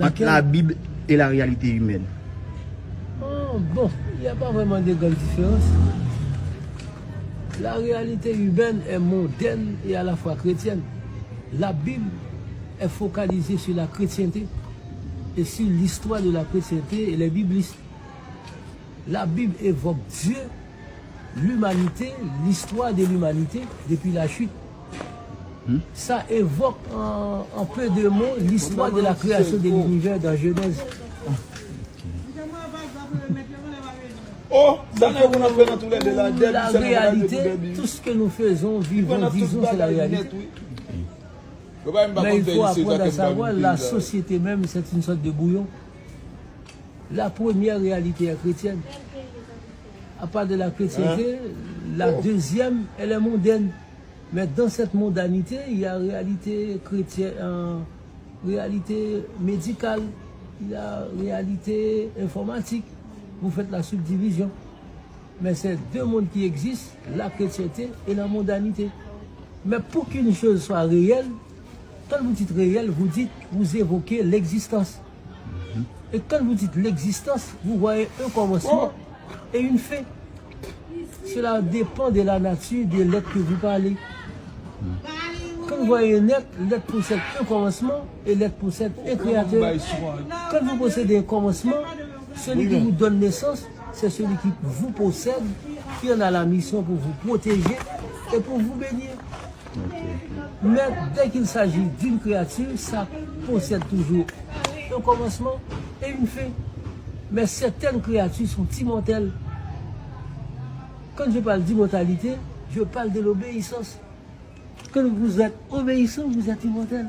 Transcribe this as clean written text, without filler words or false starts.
entre la Bible et la réalité humaine? Oh, bon, il n'y a pas vraiment de grande différence. La réalité humaine est moderne et à la fois chrétienne. La Bible est focalisée sur la chrétienté et sur l'histoire de la chrétienté et les biblistes. La Bible évoque Dieu, l'humanité, l'histoire de l'humanité depuis la chute. Ça évoque en peu de mots l'histoire de la création de l'univers dans Genèse. La réalité, tout ce que nous faisons, vivons, disons, c'est la réalité. Mais il faut apprendre à savoir, la société même, c'est une sorte de bouillon. La première réalité est chrétienne. À part de la chrétienté, la deuxième, elle est mondaine. Mais dans cette mondanité, il y a réalité chrétienne, réalité médicale, il y a réalité informatique. Vous faites la subdivision. Mais c'est deux mondes qui existent, la chrétienté et la mondanité. Mais pour qu'une chose soit réelle, quand vous dites réel, vous évoquez l'existence. Et quand vous dites l'existence, vous voyez un commencement et une fin. Cela dépend de la nature de l'être que vous parlez. Quand vous voyez un être, l'être possède un commencement et l'être possède un créateur. Quand vous possédez un commencement, celui qui vous donne naissance, c'est celui qui vous possède, qui en a la mission pour vous protéger et pour vous bénir. Mais dès qu'il s'agit d'une créature, ça possède toujours un commencement et une fin. Mais certaines créatures sont immortelles. Quand je parle d'immortalité, je parle de l'obéissance. Quand vous êtes obéissant, vous êtes immortel.